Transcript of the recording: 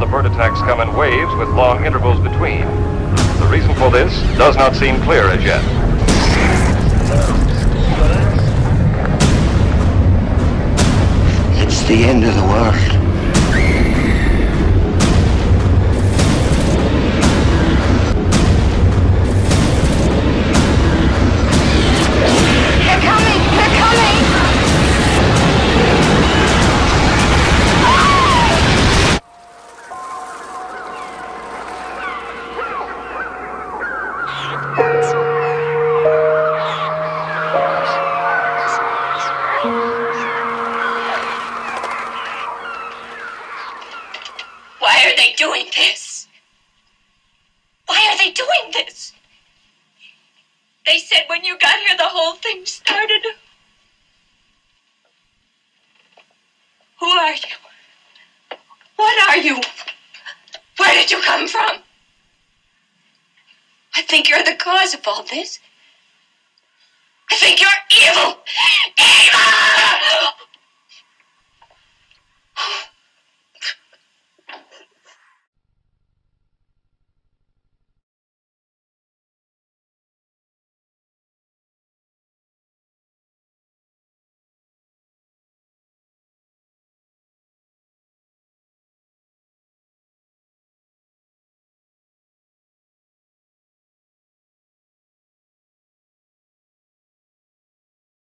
the bird attacks come in waves with long intervals between. The reason for this does not seem clear as yet. It's the end of the world. Why are they doing this? Why are they doing this? They said when you got here the whole thing started. Who are you? What are you? Where did you come from? I think you're the cause of all this. I think you're evil! Evil!